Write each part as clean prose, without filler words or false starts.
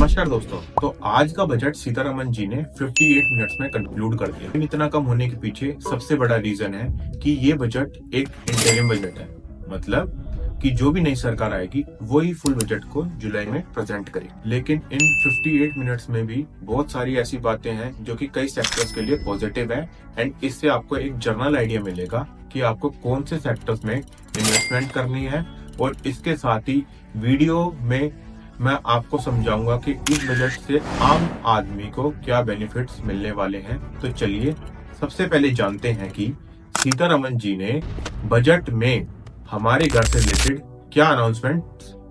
नमस्कार दोस्तों। तो आज का बजट सीतारमन जी ने 58 मिनट्स में कंक्लूड कर दिया। लेकिन इतना कम होने के पीछे सबसे बड़ा रीजन है कि ये बजट एक इंटरिम बजट है। मतलब कि जो भी नई सरकार आएगी वही फुल बजट को जुलाई में प्रेजेंट करेगी। लेकिन इन 58 मिनट्स में भी बहुत सारी ऐसी बातें हैं जो कि कई सेक्टर्स के लिए पॉजिटिव है एंड इससे आपको एक जनरल आइडिया मिलेगा कि आपको कौन से सेक्टर्स में इन्वेस्टमेंट करनी है। और इसके साथ ही वीडियो में मैं आपको समझाऊंगा कि इस बजट से आम आदमी को क्या बेनिफिट्स मिलने वाले हैं। तो चलिए सबसे पहले जानते हैं कि सीतारमन जी ने बजट में हमारे घर से रिलेटेड क्या अनाउंसमेंट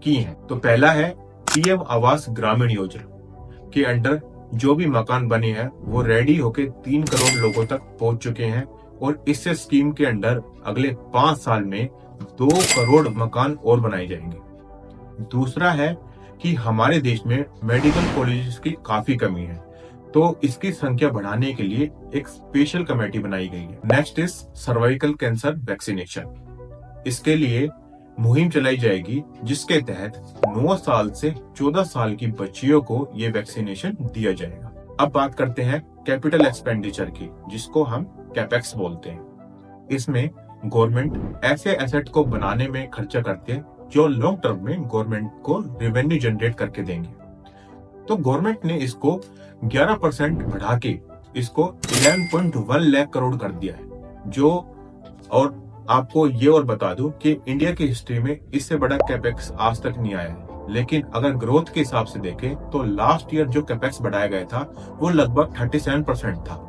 की हैं। तो पहला है पीएम आवास ग्रामीण योजना के अंडर जो भी मकान बने हैं वो रेडी होके 3 करोड़ लोगों तक पहुंच चुके हैं और इससे स्कीम के अंडर अगले 5 साल में 2 करोड़ मकान और बनाए जाएंगे। दूसरा है कि हमारे देश में मेडिकल कॉलेजेस की काफी कमी है, तो इसकी संख्या बढ़ाने के लिए एक स्पेशल कमेटी बनाई गई है। Next is cervical cancer vaccination. इसके लिए मुहिम चलाई जाएगी जिसके तहत 9 साल से 14 साल की बच्चियों को ये वैक्सीनेशन दिया जाएगा। अब बात करते हैं कैपिटल एक्सपेंडिचर की, जिसको हम कैपेक्स बोलते हैं। इसमें गवर्नमेंट ऐसे एसेट को बनाने में खर्चा करती है जो लॉन्ग टर्म में गवर्नमेंट को रेवेन्यू जनरेट करके देंगे। तो गवर्नमेंट ने इसको 11% बढ़ा के इसको 11.1 लाख करोड़ कर दिया है। जो और आपको ये और बता दूं कि इंडिया की हिस्ट्री में इससे बड़ा कैपेक्स आज तक नहीं आया है। लेकिन अगर ग्रोथ के हिसाब से देखें तो लास्ट ईयर जो कैपेक्स बढ़ाया गया था वो लगभग 37% था।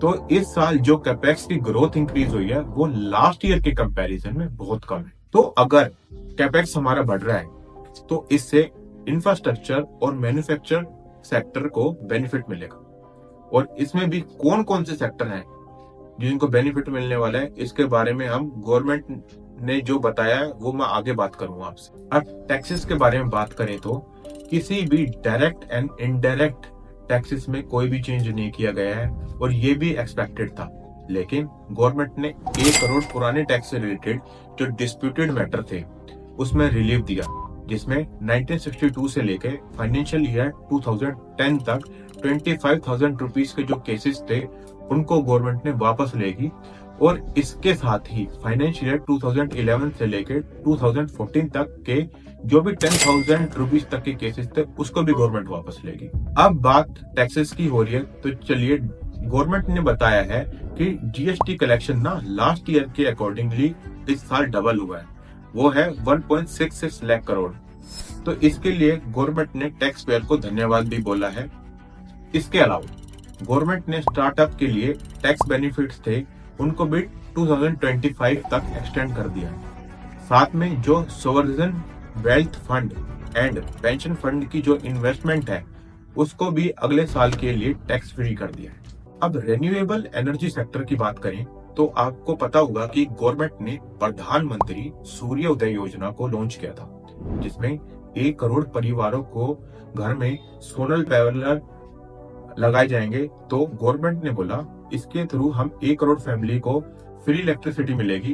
तो इस साल जो कैपेक्स की ग्रोथ इंक्रीज हुई है वो लास्ट ईयर के कंपैरिजन में बहुत कम है। तो अगर कैपेक्स हमारा बढ़ रहा है तो इससे इंफ्रास्ट्रक्चर और मैन्युफैक्चर सेक्टर को बेनिफिट मिलेगा। और इसमें भी कौन कौन से सेक्टर हैं जिनको बेनिफिट मिलने वाला है, इसके बारे में हम गवर्नमेंट ने जो बताया है वो मैं आगे बात करूंगा आपसे। अब टैक्सेस के बारे में बात करें तो किसी भी डायरेक्ट एंड इनडायरेक्ट टैक्सेस में कोई भी चेंज नहीं किया गया है और ये भी एक्सपेक्टेड था। लेकिन गवर्नमेंट ने 1 करोड़ पुराने टैक्स से रिलेटेड जो डिस्प्यूटेड मैटर थे उसमें रिलीफ दिया, जिसमें 1962 से लेकर फाइनेंशियल ईयर 2010 तक 25,000 रुपीज के जो केसेस थे उनको गवर्नमेंट ने वापस लेगी। और इसके साथ ही फाइनेंशियल ईयर 2011 से लेकर 2014 तक के जो भी 10,000 रुपीज तक के केसेस थे उसको भी गवर्नमेंट वापस लेगी। अब बात टैक्सेस की हो रही है तो चलिए, गवर्नमेंट ने बताया है कि जीएसटी कलेक्शन ना लास्ट ईयर के अकॉर्डिंगली इस साल डबल हुआ है, वो है 1.66 लाख करोड़। तो इसके लिए गवर्नमेंट ने टैक्स पेयर को धन्यवाद भी बोला है। इसके अलावा गवर्नमेंट ने स्टार्टअप के लिए टैक्स बेनिफिट्स थे उनको भी 2025 तक एक्सटेंड कर दिया है। साथ में जो sovereign wealth fund and pension fund की जो इन्वेस्टमेंट है उसको भी अगले साल के लिए टैक्स फ्री कर दिया है। अब रिन्यूएबल एनर्जी सेक्टर की बात करें तो आपको पता होगा कि गवर्नमेंट ने प्रधानमंत्री सूर्योदय योजना को लॉन्च किया था, जिसमें 1 करोड़ परिवारों को घर में सोलर पैनल लगाए जाएंगे। तो गवर्नमेंट ने बोला इसके थ्रू हम 1 करोड़ फैमिली को फ्री इलेक्ट्रिसिटी मिलेगी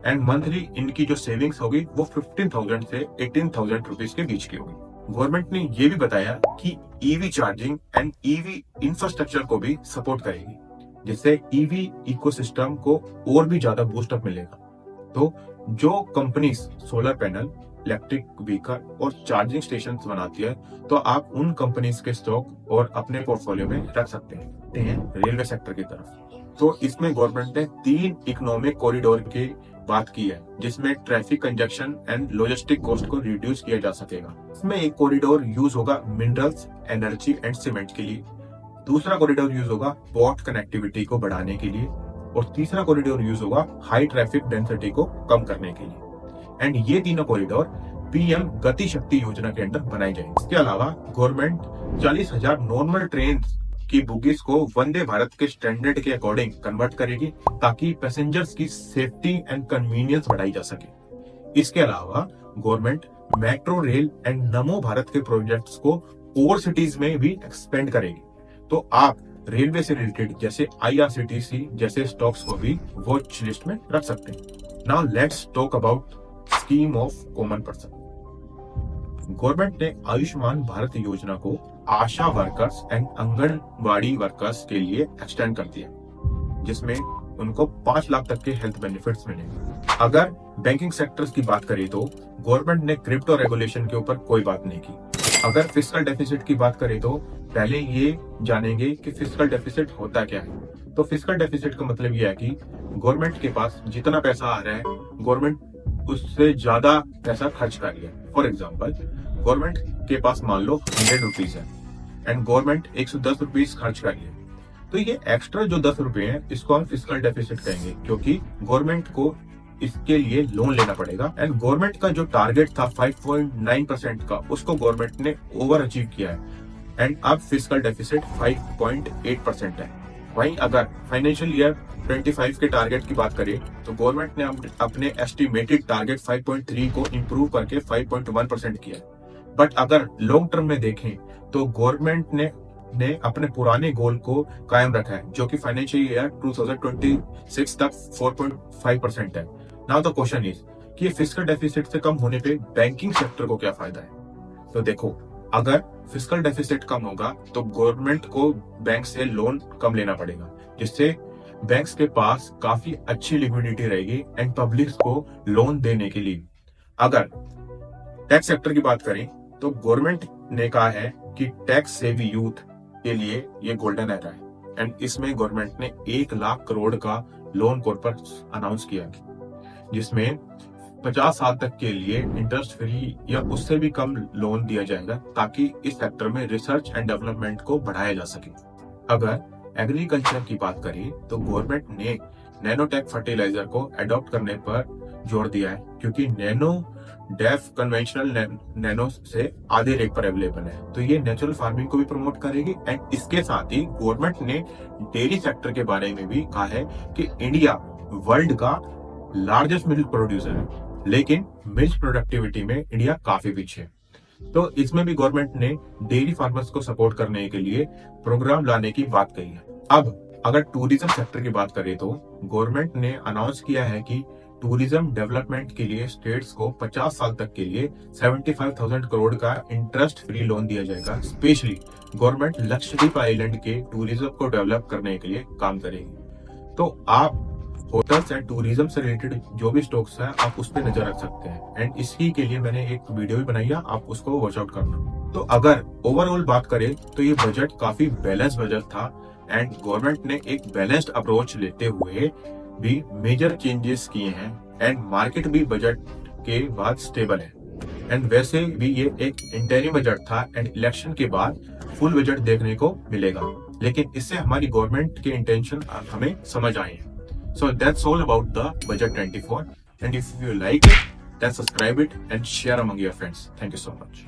एंड मंथली इनकी जो सेविंग्स होगी वो 15,000 से 18,000 रुपीज के बीच की होगी। गवर्नमेंट ने ये भी बताया कि EV charging and EV infrastructure को भी सपोर्ट करेगी, जिससे ईवी इकोसिस्टम को और भी ज्यादा बूस्टअप मिलेगा। तो जो companies solar panel, electric vehicle और चार्जिंग स्टेशन बनाती है तो आप उन कंपनीज के स्टॉक और अपने पोर्टफोलियो में रख सकते हैं। रेलवे सेक्टर की तरफ तो इसमें गवर्नमेंट ने 3 इकोनॉमिक कॉरिडोर की बात की है, जिसमें traffic conjunction and logistic cost को रिड्यूस किया जा सकेगा। इसमें एक कॉरिडोर यूज होगा मिनरल्स, एनर्जी एंड सीमेंट के लिए, दूसरा कॉरिडोर यूज होगा पोर्ट कनेक्टिविटी को बढ़ाने के लिए और तीसरा कॉरिडोर यूज होगा हाई ट्रैफिक डेंसिटी को कम करने के लिए। एंड ये तीनों कॉरिडोर पीएम गति शक्ति योजना के अंदर बनाई जाएंगे। इसके अलावा गवर्नमेंट 40,000 नॉर्मल ट्रेन की बुकीज को वंदे भारत के स्टैंडर्ड के अकॉर्डिंग कन्वर्ट करेगी ताकि पैसेंजर्स की सेफ्टी एंड कन्वीनियंस बढ़ाई जा सके। इसके अलावा गवर्नमेंट मेट्रो रेल एंड नमो भारत के प्रोजेक्ट्स को और सिटीज में भी एक्सपेंड करेगी। तो आप रेलवे से रिलेटेड जैसे आईआरसीटीसी जैसे स्टॉक्स को भी वॉच लिस्ट में रख सकते हैं। Now let's talk about scheme of common person. Government ने आयुष्मान भारत योजना को आशा वर्कर्स एंड आंगनबाड़ी वर्कर्स के लिए एक्सटेंड कर दिया, जिसमें उनको 5 लाख तक के हेल्थ बेनिफिट्स मिलेंगे। अगर बैंकिंग सेक्टर्स की बात करें तो गवर्नमेंट ने क्रिप्टो रेगुलेशन के ऊपर कोई बात नहीं की। अगर फिस्कल डेफिसिट की बात करें तो पहले ये जानेंगे कि फिस्कल डेफिसिट होता क्या है। तो फिस्कल डेफिसिट का मतलब ये है कि गवर्नमेंट के पास जितना पैसा आ रहा है, गवर्नमेंट उससे ज्यादा पैसा खर्च कर लिया। फॉर एग्जाम्पल, गवर्नमेंट के पास मान लो 100 रुपीज है एंड गवर्नमेंट 110 रुपीज खर्च कर लिया, तो ये एक्स्ट्रा जो 10 रुपए है इसको हम फिस्कल डेफिसिट कहेंगे, क्योंकि गवर्नमेंट को इसके लिए लोन लेना पड़ेगा। एंड गवर्नमेंट का जो टारगेट था 5.9% का, उसको गवर्नमेंट ने ओवर अचीव किया है एंड अब फिस्कल डेफिसिट 5.8% है। वहीं अगर फाइनेंशियल ईयर 25 के टारगेट की बात करें तो गवर्नमेंट ने अपने एस्टिमेटेड टारगेट 5.3 को इंप्रूव करके 5.1% किया है। बट अगर लॉन्ग टर्म में देखें तो गवर्नमेंट ने अपने पुराने गोल को कायम रखा है, जो कि फाइनेंशियल ईयर 2026 तक 4.5% है। नाउ द क्वेश्चन इज कि ये फिस्कल डेफिसिट से कम होने पे बैंकिंग सेक्टर को क्या फायदा है। तो देखो, अगर फिस्कल डेफिसिट कम होगा तो गवर्नमेंट को बैंक से लोन कम लेना पड़ेगा, जिससे बैंक्स के पास काफी अच्छी लिक्विडिटी रहेगी एंड पब्लिक को लोन देने के लिए। अगर टैक्स सेक्टर की बात करें तो गवर्नमेंट ने कहा है कि टैक्स सेवी यूथ के लिए ये गोल्डन एरा है एंड इसमें गवर्नमेंट ने 1 लाख करोड़ का लोन कॉर्पस अनाउंस किया, जिसमें 50 साल तक के लिए इंटरेस्ट फ्री या उससे भी कम लोन दिया जाएगा, ताकि इस सेक्टर में रिसर्च एंड डेवलपमेंट को बढ़ाया जा सके। अगर एग्रीकल्चर की बात करें तो गवर्नमेंट ने नैनोटेक फर्टिलाइजर को अडॉप्ट करने पर जोर दिया है, क्योंकि नैनो डेफ कन्वेंशनल नैनो से आधे रेट पर अवेलेबल है। तो ये नेचुरल फार्मिंग को भी प्रमोट करेगी एंड इसके साथ ही गवर्नमेंट ने डेयरी सेक्टर के बारे में भी कहा है कि इंडिया वर्ल्ड का लार्जेस्ट मिल्क प्रोड्यूसर है, लेकिन मिल्क प्रोडक्टिविटी में इंडिया काफी पीछे है। तो इसमें भी गवर्नमेंट ने डेयरी फार्मर्स को सपोर्ट करने के लिए प्रोग्राम लाने की बात कही है। अब अगर टूरिज्म सेक्टर की बात करें तो गवर्नमेंट ने अनाउंस किया है कि टूरिज्म डेवलपमेंट के लिए स्टेट्स को 50 साल तक के लिए 75,000 करोड़ का इंटरेस्ट फ्री लोन दिया जाएगा। स्पेशली गवर्नमेंट लक्षद्वीप आइलैंड के टूरिज्म को डेवलप करने के लिए काम करेगी। तो आप होटल्स एंड टूरिज्म से रिलेटेड जो भी स्टॉक्स हैं आप उस पर नजर रख सकते हैं एंड इसी के लिए मैंने एक वीडियो भी बनाई है, आप उसको वॉच आउट करना। तो अगर ओवरऑल बात करें तो ये बजट काफी बैलेंस बजट था एंड गवर्नमेंट ने एक बैलेंस्ड अप्रोच लेते हुए भी मेजर चेंजेस किए हैं एंड मार्केट भी बजट के बाद स्टेबल है। एंड वैसे भी ये एक इंटरिम बजट था एंड इलेक्शन के बाद फुल बजट देखने को मिलेगा, लेकिन इससे हमारी गवर्नमेंट के इंटेंशन हमें समझ आए हैं। So that's all about the budget 24, and if you like it, then subscribe it and share among your friends. Thank you so much.